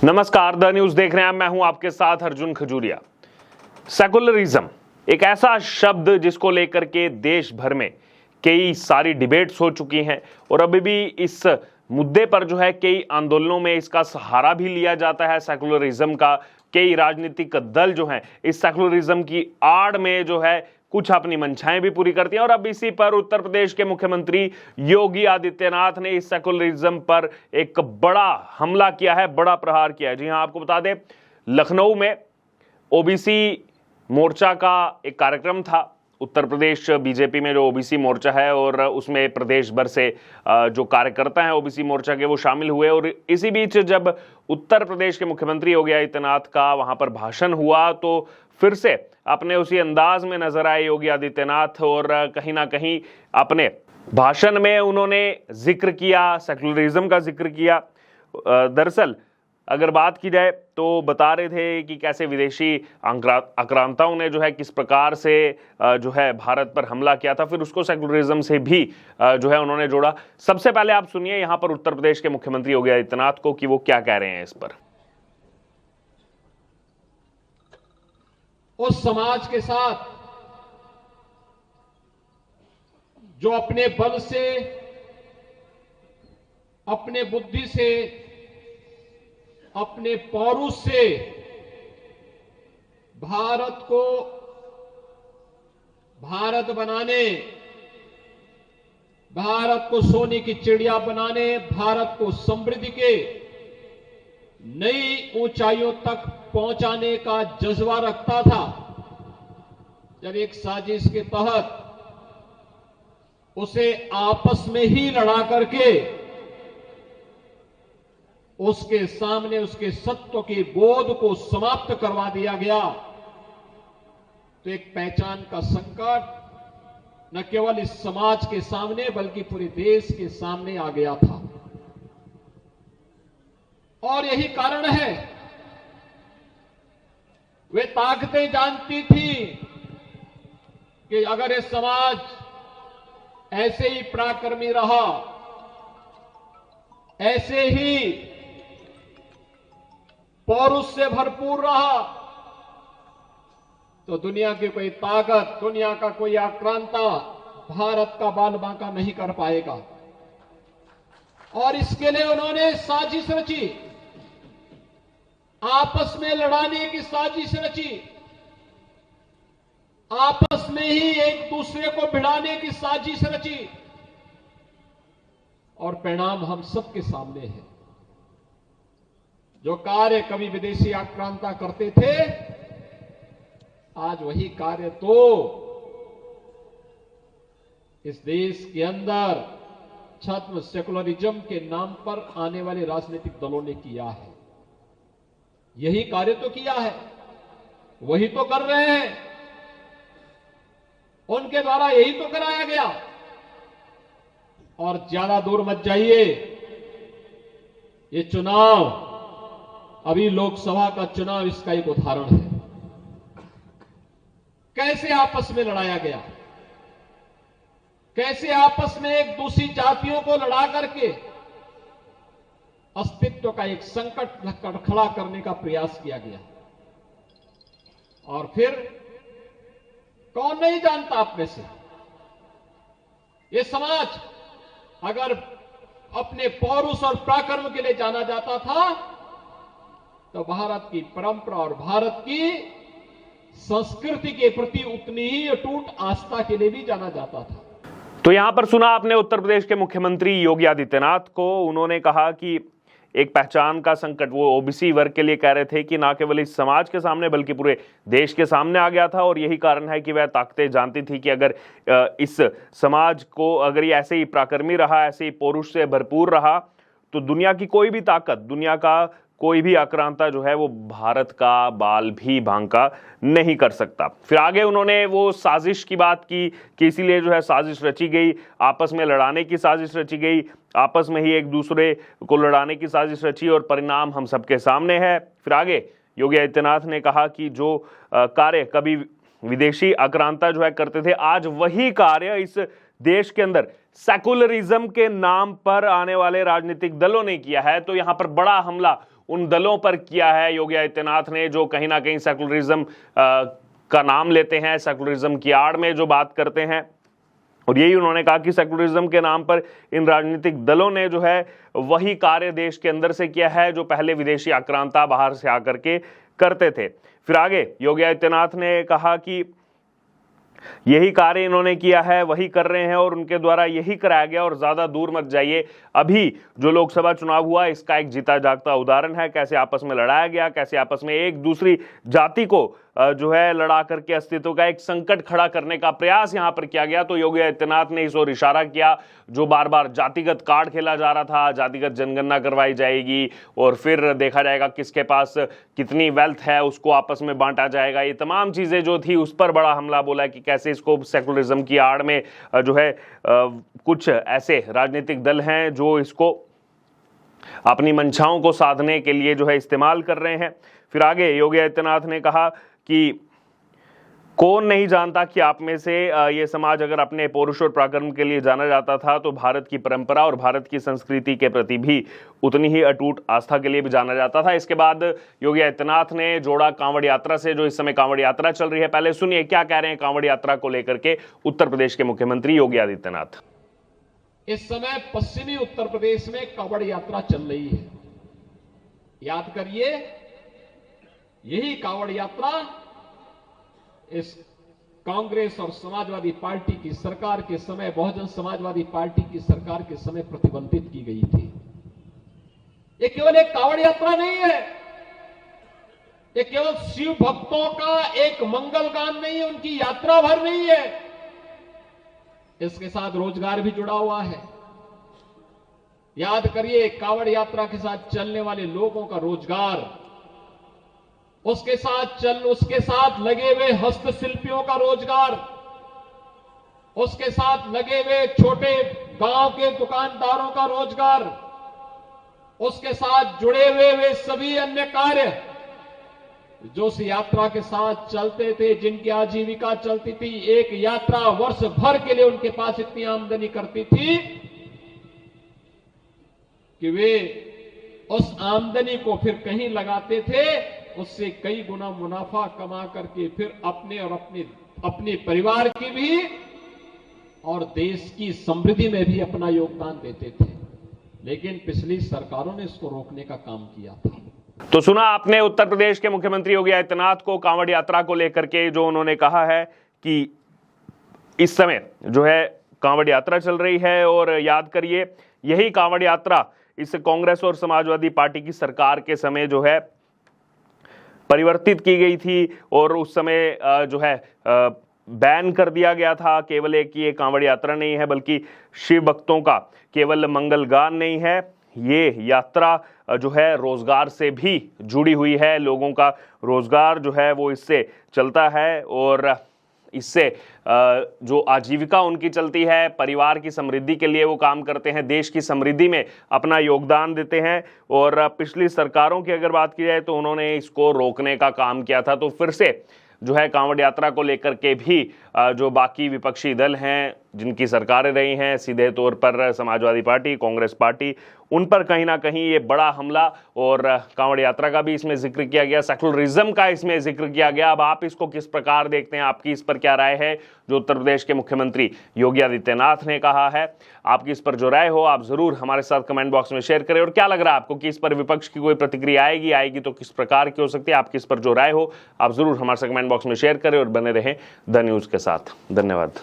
नमस्कार, the news देख रहे हैं। मैं हूं आपके साथ अर्जुन खजूरिया। सेकुलरिज्म एक ऐसा शब्द जिसको लेकर के देश भर में कई सारी डिबेट्स हो चुकी हैं और अभी भी इस मुद्दे पर जो है कई आंदोलनों में इसका सहारा भी लिया जाता है सेकुलरिज्म का। कई राजनीतिक दल जो हैं इस सेकुलरिज्म की आड़ में जो है कुछ अपनी मंशाएं भी पूरी करती हैं और अब इसी पर उत्तर प्रदेश के मुख्यमंत्री योगी आदित्यनाथ ने इस सेकुलरिज्म पर एक बड़ा हमला किया है, बड़ा प्रहार किया है। जी हां, आपको बता दें, लखनऊ में ओबीसी मोर्चा का एक कार्यक्रम था। उत्तर प्रदेश बीजेपी में जो ओबीसी मोर्चा है और उसमें प्रदेश भर से जो कार्यकर्ता हैं ओबीसी मोर्चा के वो शामिल हुए और इसी बीच जब उत्तर प्रदेश के मुख्यमंत्री योगी आदित्यनाथ का वहां पर भाषण हुआ तो फिर से अपने उसी अंदाज में नजर आए योगी आदित्यनाथ और कहीं ना कहीं अपने भाषण में उन्होंने जिक्र किया, सेकुलरिज्म का जिक्र किया। दरअसल अगर बात की जाए तो बता रहे थे कि कैसे विदेशी आक्रांताओं ने जो है किस प्रकार से जो है भारत पर हमला किया था, फिर उसको सेकुलरिज्म से भी जो है उन्होंने जोड़ा। सबसे पहले आप सुनिए यहां पर उत्तर प्रदेश के मुख्यमंत्री योगी आदित्यनाथ को कि वो क्या कह रहे हैं इस पर। उस समाज के साथ जो अपने बल से, अपने बुद्धि से, अपने पौरुष से भारत को भारत बनाने, भारत को सोने की चिड़िया बनाने, भारत को समृद्धि के नई ऊंचाइयों तक पहुंचाने का जज्बा रखता था। जब एक साजिश के तहत उसे आपस में ही लड़ा करके उसके सामने उसके सत्व के बोध को समाप्त करवा दिया गया, तो एक पहचान का संकट न केवल इस समाज के सामने बल्कि पूरे देश के सामने आ गया था। और यही कारण है, वे ताकतें जानती थी कि अगर ये समाज ऐसे ही पराक्रमी रहा, ऐसे ही पौरुष से भरपूर रहा, तो दुनिया की कोई ताकत, दुनिया का कोई आक्रांता भारत का बाल बांका नहीं कर पाएगा। और इसके लिए उन्होंने साजिश रची, आपस में लड़ाने की साजिश रची, आपस में ही एक दूसरे को भिड़ाने की साजिश रची और परिणाम हम सबके सामने है। जो कार्य कभी विदेशी आक्रांता करते थे, आज वही कार्य तो इस देश के अंदर छद्म सेकुलरिज्म के नाम पर आने वाले राजनीतिक दलों ने किया है। यही कार्य तो किया है, वही तो कर रहे हैं, उनके द्वारा यही तो कराया गया। और ज्यादा दूर मत जाइए, ये चुनाव, अभी लोकसभा का चुनाव इसका एक उदाहरण है। कैसे आपस में लड़ाया गया, कैसे आपस में एक दूसरी जातियों को लड़ा करके अस्तित्व का एक संकट खड़ा करने का प्रयास किया गया। और फिर कौन नहीं जानता आप में से, ये समाज अगर अपने पौरुष और पराक्रम के लिए जाना जाता था तो भारत की परंपरा और भारत की संस्कृति के प्रति उतनी ही अटूट आस्था के लिए भी जाना जाता था। तो यहां पर सुना आपने उत्तर प्रदेश के मुख्यमंत्री योगी आदित्यनाथ को। उन्होंने कहा कि एक पहचान का संकट वो ओबीसी वर्ग के लिए कह रहे थे कि ना केवल इस समाज के सामने बल्कि पूरे देश के सामने आ गया था और यही कारण है कि वह ताकतें जानती थी कि अगर इस समाज को अगर ये ऐसे ही पराक्रमी रहा, ऐसे ही पौरुष से भरपूर रहा तो दुनिया की कोई भी ताकत, दुनिया का कोई भी आक्रांता जो है वो भारत का बाल भी बांका नहीं कर सकता। फिर आगे उन्होंने वो साजिश की बात की कि इसीलिए जो है साजिश रची गई, आपस में लड़ाने की साजिश रची गई, आपस में ही एक दूसरे को लड़ाने की साजिश रची और परिणाम हम सबके सामने है। फिर आगे योगी आदित्यनाथ ने कहा कि जो कार्य कभी विदेशी आक्रांता जो है करते थे, आज वही कार्य इस देश के अंदर सेकुलरिज्म के नाम पर आने वाले राजनीतिक दलों ने किया है। तो यहां पर बड़ा हमला उन दलों पर किया है योगी आदित्यनाथ ने जो कहीं ना कहीं सेकुलरिज्म का नाम लेते हैं, सेकुलरिज्म की आड़ में जो बात करते हैं। और यही उन्होंने कहा कि सेकुलरिज्म के नाम पर इन राजनीतिक दलों ने जो है वही कार्य देश के अंदर से किया है जो पहले विदेशी आक्रांता बाहर से आकर के करते थे। फिर आगे योगी आदित्यनाथ ने कहा कि यही कार्य इन्होंने किया है, वही कर रहे हैं और उनके द्वारा यही कराया गया और ज्यादा दूर मत जाइए। अभी जो लोकसभा चुनाव हुआ इसका एक जीता जागता उदाहरण है, कैसे आपस में लड़ाया गया, कैसे आपस में एक दूसरी जाति को जो है लड़ा करके अस्तित्व का एक संकट खड़ा करने का प्रयास यहां पर किया गया। तो योगी आदित्यनाथ ने इस ओर इशारा किया जो बार बार जातिगत कार्ड खेला जा रहा था, जातिगत जनगणना करवाई जाएगी और फिर देखा जाएगा किसके पास कितनी वेल्थ है उसको आपस में बांटा जाएगा। ये तमाम चीजें जो थी उस पर बड़ा हमला बोला कि कैसे इसको सेकुलरिज्म की आड़ में जो है कुछ ऐसे राजनीतिक दल हैं जो इसको अपनी मंशाओं को साधने के लिए जो है इस्तेमाल कर रहे हैं। फिर आगे योगी आदित्यनाथ ने कहा कि कौन नहीं जानता कि आप में से ये समाज अगर अपने पौरुष और पराक्रम के लिए जाना जाता था तो भारत की परंपरा और भारत की संस्कृति के प्रति भी उतनी ही अटूट आस्था के लिए भी जाना जाता था। इसके बाद योगी आदित्यनाथ ने जोड़ा कांवड़ यात्रा से, जो इस समय कांवड़ यात्रा चल रही है। पहले सुनिए क्या कह रहे हैं कांवड़ यात्रा को लेकर के उत्तर प्रदेश के मुख्यमंत्री योगी आदित्यनाथ। इस समय पश्चिमी उत्तर प्रदेश में कांवड़ यात्रा चल रही है। याद करिए, यही कांवड़ यात्रा इस कांग्रेस और समाजवादी पार्टी की सरकार के समय, बहुजन समाजवादी पार्टी की सरकार के समय प्रतिबंधित की गई थी। ये केवल एक कांवड़ यात्रा नहीं है, ये केवल शिव भक्तों का एक मंगल गान नहीं है, उनकी यात्रा भर नहीं है। इसके साथ रोजगार भी जुड़ा हुआ है। याद करिए, कांवड़ यात्रा के साथ चलने वाले लोगों का रोजगार, उसके साथ लगे हुए हस्तशिल्पियों का रोजगार, उसके साथ लगे हुए छोटे गांव के दुकानदारों का रोजगार, उसके साथ जुड़े हुए सभी अन्य कार्य जो इस यात्रा के साथ चलते थे, जिनकी आजीविका चलती थी। एक यात्रा वर्ष भर के लिए उनके पास इतनी आमदनी करती थी कि वे उस आमदनी को फिर कहीं लगाते थे, उससे कई गुना मुनाफा कमा करके फिर अपने और अपने परिवार की भी और देश की समृद्धि में भी अपना योगदान देते थे। लेकिन पिछली सरकारों ने इसको रोकने का काम किया था। तो सुना आपने उत्तर प्रदेश के मुख्यमंत्री योगी आदित्यनाथ को कांवड़ यात्रा को लेकर के जो उन्होंने कहा है कि इस समय जो है कांवड़ यात्रा चल रही है। और याद करिए, यही कांवड़ यात्रा इस कांग्रेस और समाजवादी पार्टी की सरकार के समय जो है परिवर्तित की गई थी और उस समय जो है बैन कर दिया गया था। केवल एक ये कांवड़ यात्रा नहीं है बल्कि शिव भक्तों का केवल मंगल गान नहीं है, ये यात्रा जो है रोजगार से भी जुड़ी हुई है। लोगों का रोजगार जो है वो इससे चलता है और इससे जो आजीविका उनकी चलती है, परिवार की समृद्धि के लिए वो काम करते हैं, देश की समृद्धि में अपना योगदान देते हैं। और पिछली सरकारों की अगर बात की जाए तो उन्होंने इसको रोकने का काम किया था। तो फिर से जो है कांवड़ यात्रा को लेकर के भी जो बाकी विपक्षी दल हैं जिनकी सरकारें रही हैं, सीधे तौर पर समाजवादी पार्टी, कांग्रेस पार्टी, उन पर कहीं ना कहीं ये बड़ा हमला और कांवड़ यात्रा का भी इसमें जिक्र किया गया, सेकुलरिज्म का इसमें जिक्र किया गया। अब आप इसको किस प्रकार देखते हैं, आपकी इस पर क्या राय है? जो उत्तर प्रदेश के मुख्यमंत्री योगी आदित्यनाथ ने कहा है, आपकी इस पर जो राय हो आप जरूर हमारे साथ कमेंट बॉक्स में शेयर करें। और क्या लग रहा है आपको कि इस पर विपक्ष की कोई प्रतिक्रिया आएगी तो किस प्रकार की हो सकती है? आपकी इस पर जो राय हो आप जरूर हमारे साथ कमेंट बॉक्स में शेयर करें और बने रहें द न्यूज के साथ। धन्यवाद।